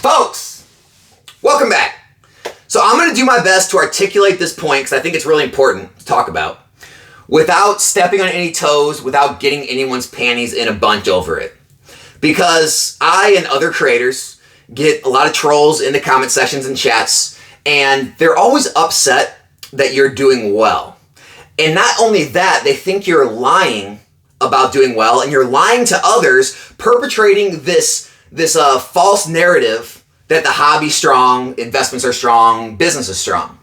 Folks, welcome back. So I'm going to do my best to articulate this point because I think it's really important to talk about without stepping on any toes, without getting anyone's panties in a bunch over it. Because I and other creators get a lot of trolls in the comment sections and chats, and they're always upset that you're doing well. And not only that, they think you're lying about doing well, and you're lying to others, perpetrating this false narrative that the hobby's strong, investments are strong, business is strong.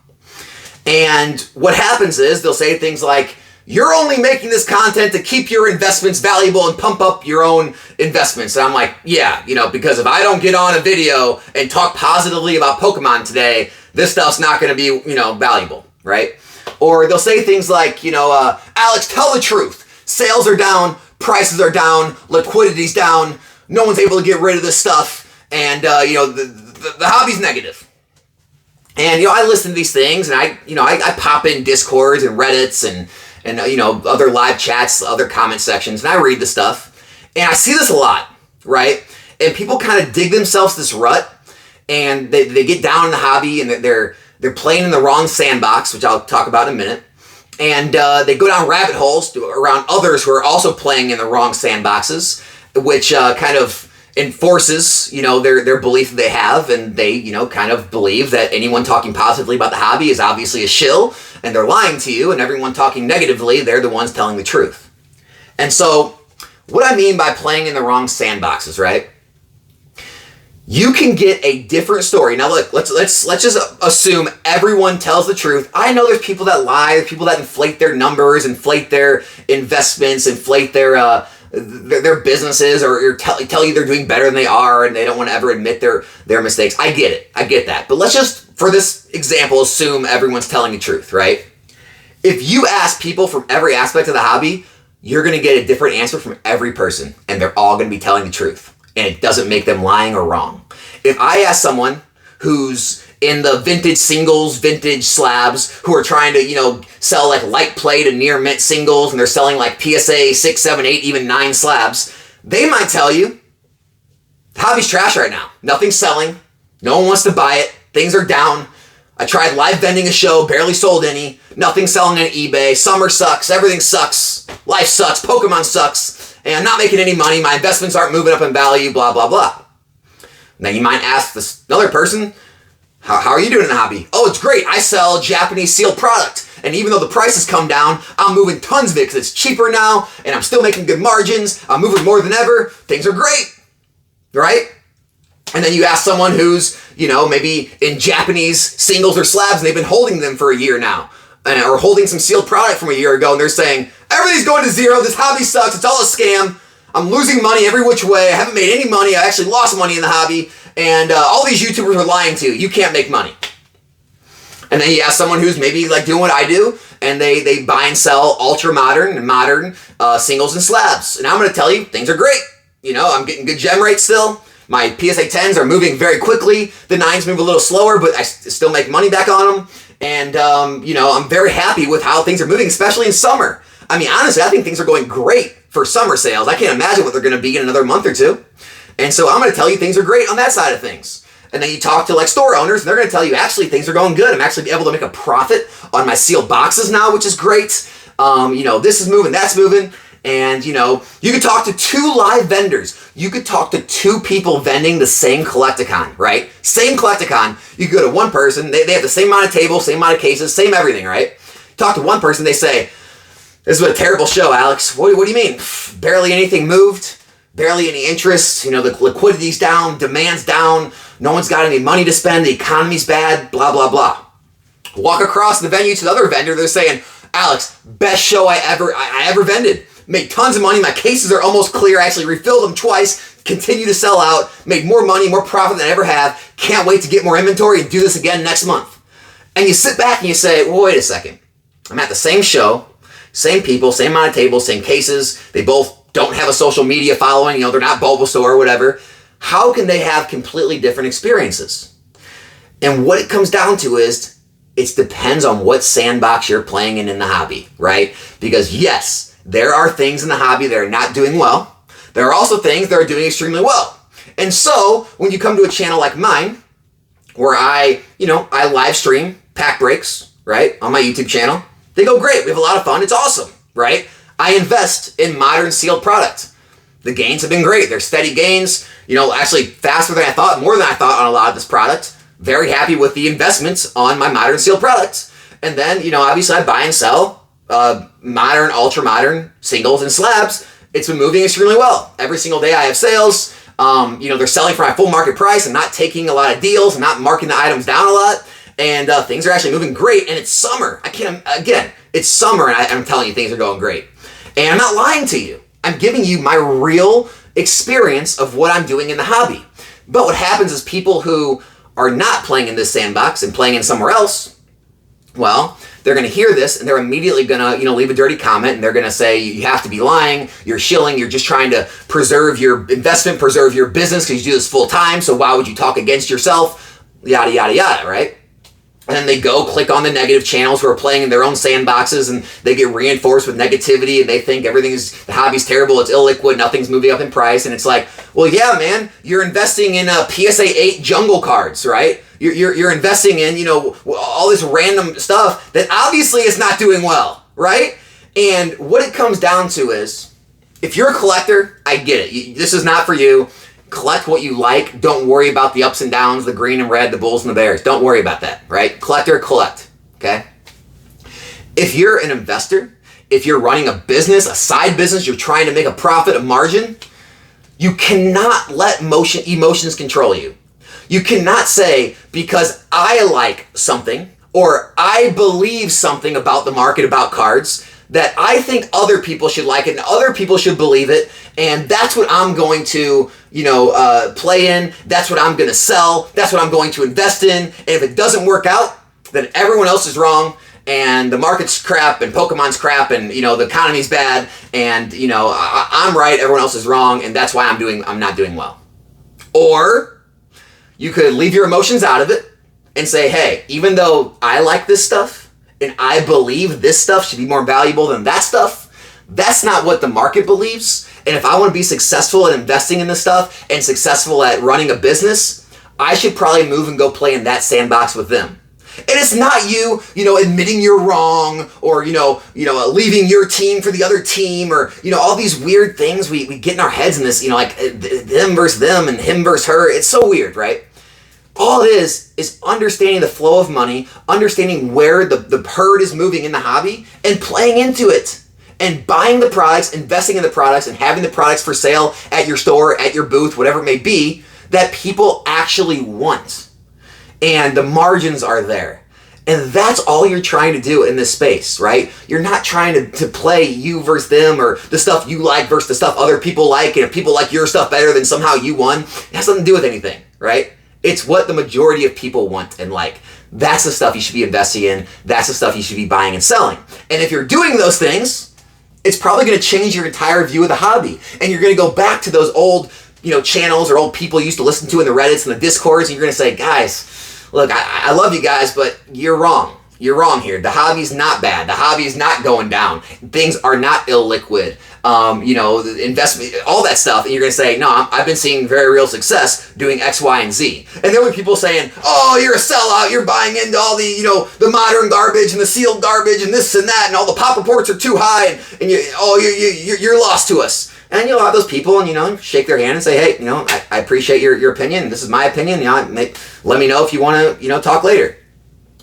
And what happens is they'll say things like, you're only making this content to keep your investments valuable and pump up your own investments. And I'm like, yeah, because if I don't get on a video and talk positively about Pokemon today, this stuff's not going to be, valuable, right? Or they'll say things like, Alex, tell the truth. Sales are down, prices are down, liquidity's down, no one's able to get rid of this stuff, and, the hobby's negative. And, I listen to these things, and I pop in Discords and Reddits and other live chats, other comment sections, and I read the stuff, and I see this a lot, right? And people kind of dig themselves this rut, and they get down in the hobby, and they're playing in the wrong sandbox, which I'll talk about in a minute, and they go down rabbit holes around others who are also playing in the wrong sandboxes, which kind of enforces, their belief that they have, and they, kind of believe that anyone talking positively about the hobby is obviously a shill, and they're lying to you, and everyone talking negatively, they're the ones telling the truth. And so, what I mean by playing in the wrong sandboxes, right? You can get a different story. Now look, let's just assume everyone tells the truth. I know there's people that lie, there's people that inflate their numbers, inflate their investments, inflate their businesses, or tell you they're doing better than they are, and they don't want to ever admit their mistakes. I get it. I get that. But let's just, for this example, assume everyone's telling the truth, right? If you ask people from every aspect of the hobby, you're going to get a different answer from every person, and they're all going to be telling the truth. And it doesn't make them lying or wrong. If I ask someone who's in the vintage singles, vintage slabs, who are trying to, sell like light play to near mint singles, and they're selling like PSA 6, 7, 8, even 9 slabs, they might tell you, the hobby's trash right now. Nothing's selling. No one wants to buy it. Things are down. I tried live vending a show, barely sold any. Nothing's selling on eBay. Summer sucks. Everything sucks. Life sucks. Pokemon sucks. And I'm not making any money. My investments aren't moving up in value, blah, blah, blah. And then you might ask this another person, how are you doing in the hobby? Oh, it's great. I sell Japanese sealed product. And even though the prices come down, I'm moving tons of it because it's cheaper now, and I'm still making good margins. I'm moving more than ever. Things are great, right? And then you ask someone who's, maybe in Japanese singles or slabs, and they've been holding them for a year now, or holding some sealed product from a year ago, and they're saying, everything's going to zero, this hobby sucks, it's all a scam, I'm losing money every which way, I haven't made any money, I actually lost money in the hobby, and all these YouTubers are lying to you, you can't make money. And then you ask someone who's maybe like doing what I do, and they buy and sell ultra modern and modern singles and slabs. And I'm going to tell you, things are great. I'm getting good gem rates still. My PSA 10s are moving very quickly. The 9s move a little slower, but I still make money back on them. And, I'm very happy with how things are moving, especially in summer. I mean, honestly, I think things are going great for summer sales. I can't imagine what they're going to be in another month or two. And so I'm going to tell you things are great on that side of things. And then you talk to like store owners, and they're going to tell you, actually, things are going good. I'm actually able to make a profit on my sealed boxes now, which is great. This is moving, that's moving. And, you could talk to 2 live vendors. You could talk to 2 people vending the same Collecticon, right? Same Collecticon. You could go to one person, they have the same amount of tables, same amount of cases, same everything, right? Talk to one person, they say, this is a terrible show, Alex. What do you mean? Barely anything moved. Barely any interest. The liquidity's down, demand's down. No one's got any money to spend. The economy's bad, blah, blah, blah. Walk across the venue to the other vendor. They're saying, Alex, best show I ever vended. Made tons of money. My cases are almost clear. I actually refilled them twice. Continue to sell out. Made more money, more profit than I ever have. Can't wait to get more inventory and do this again next month. And you sit back and you say, well, wait a second. I'm at the same show. Same people, same amount of tables, same cases. They both don't have a social media following. They're not Bulbasaur or whatever. How can they have completely different experiences? And what it comes down to is it depends on what sandbox you're playing in the hobby, right? Because yes, there are things in the hobby that are not doing well. There are also things that are doing extremely well. And so when you come to a channel like mine, where I live stream pack breaks, right, on my YouTube channel, they go great. We have a lot of fun. It's awesome, right? I invest in modern sealed product. The gains have been great. They're steady gains, actually faster than I thought, more than I thought on a lot of this product. Very happy with the investments on my modern sealed products. And then, obviously I buy and sell modern, ultra modern singles and slabs. It's been moving extremely well. Every single day I have sales. They're selling for my full market price and not taking a lot of deals and not marking the items down a lot. And things are actually moving great. And it's summer. It's summer and I'm telling you things are going great. And I'm not lying to you. I'm giving you my real experience of what I'm doing in the hobby. But what happens is people who are not playing in this sandbox and playing in somewhere else, well, they're going to hear this and they're immediately going to, leave a dirty comment and they're going to say, you have to be lying, you're shilling, you're just trying to preserve your investment, preserve your business because you do this full time, so why would you talk against yourself? Yada, yada, yada, right? And then they go click on the negative channels who are playing in their own sandboxes and they get reinforced with negativity and they think the hobby's terrible, it's illiquid, nothing's moving up in price. And it's like, well, yeah, man, you're investing in PSA 8 jungle cards, right? You're investing in, all this random stuff that obviously is not doing well, right? And what it comes down to is, if you're a collector, I get it. This is not for you. Collect what you like. Don't worry about the ups and downs, the green and red, the bulls and the bears. Don't worry about that, right? Collector, collect, okay? If you're an investor, if you're running a business, a side business, you're trying to make a profit, a margin, you cannot let emotions control you. You cannot say, because I like something or I believe something about the market, about cards, that I think other people should like it and other people should believe it, and that's what I'm going to, play in, that's what I'm going to sell, that's what I'm going to invest in, and if it doesn't work out, then everyone else is wrong, and the market's crap, and Pokemon's crap, and, the economy's bad, and, I'm right, everyone else is wrong, and that's why I'm not doing well. Or, you could leave your emotions out of it, and say, hey, even though I like this stuff, and I believe this stuff should be more valuable than that stuff, that's not what the market believes. And if I want to be successful at investing in this stuff and successful at running a business, I should probably move and go play in that sandbox with them. And it's not you, admitting you're wrong or, leaving your team for the other team or, all these weird things we get in our heads in this, like them versus them and him versus her. It's so weird, right? All it is understanding the flow of money, understanding where the herd is moving in the hobby, and playing into it. And buying the products, investing in the products, and having the products for sale at your store, at your booth, whatever it may be, that people actually want. And the margins are there. And that's all you're trying to do in this space, right? You're not trying to play you versus them or the stuff you like versus the stuff other people like. And if people like your stuff better, then somehow you won. It has nothing to do with anything, right? It's what the majority of people want and like. That's the stuff you should be investing in. That's the stuff you should be buying and selling. And if you're doing those things, it's probably going to change your entire view of the hobby. And you're going to go back to those old, channels or old people you used to listen to in the Reddits and the Discords, and you're going to say, guys, look, I love you guys, but you're wrong. You're wrong here. The hobby's not bad. The hobby is not going down. Things are not illiquid. The investment, all that stuff. And you're going to say, no, I've been seeing very real success doing X, Y, and Z. And there were people saying, oh, you're a sellout. You're buying into all the, the modern garbage and the sealed garbage and this and that. And all the pop reports are too high. And you're lost to us. And you'll have those people and, shake their hand and say, hey, I appreciate your opinion. This is my opinion. Let me know if you want to, talk later.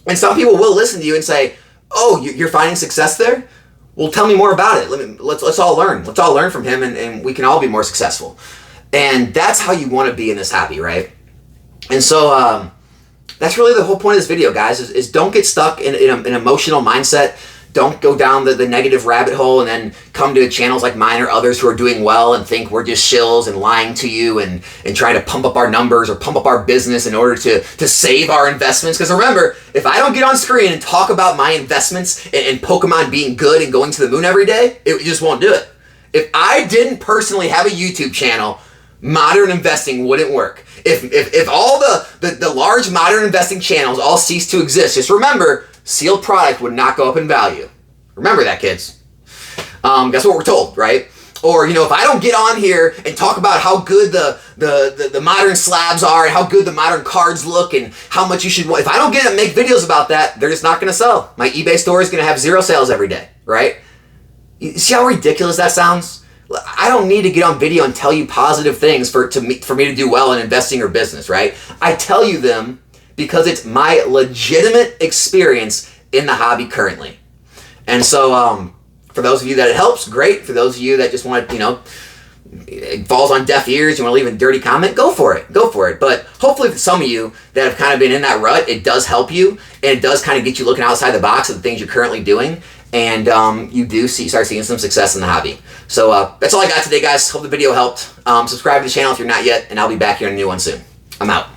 And some people will listen to you and say, oh, you're finding success there? Well, tell me more about it. Let's all learn. Let's all learn from him and we can all be more successful. And that's how you want to be in this hobby, right? And so that's really the whole point of this video, guys, is don't get stuck in an emotional mindset. Don't go down the negative rabbit hole and then come to channels like mine or others who are doing well and think we're just shills and lying to you and trying to pump up our numbers or pump up our business in order to save our investments. Because remember, if I don't get on screen and talk about my investments and Pokemon being good and going to the moon every day, it just won't do it. If I didn't personally have a YouTube channel, modern investing wouldn't work. If all the large modern investing channels all cease to exist, just remember, sealed product would not go up in value. Remember that, kids. That's what we're told, right? Or, you know, if I don't get on here and talk about how good the modern slabs are and how good the modern cards look and how much you should, if I don't get to make videos about that, they're just not going to sell. My eBay store is going to have 0 sales every day, right? You see how ridiculous that sounds? I don't need to get on video and tell you positive things for me to do well in investing or business, right? I tell you them because it's my legitimate experience in the hobby currently. And so, for those of you that it helps, great. For those of you that just want to, you know, it falls on deaf ears, you want to leave a dirty comment, go for it. Go for it. But hopefully for some of you that have kind of been in that rut, it does help you, and it does kind of get you looking outside the box of the things you're currently doing, and you do start seeing some success in the hobby. So that's all I got today, guys. Hope the video helped. Subscribe to the channel if you're not yet, and I'll be back here in a new one soon. I'm out.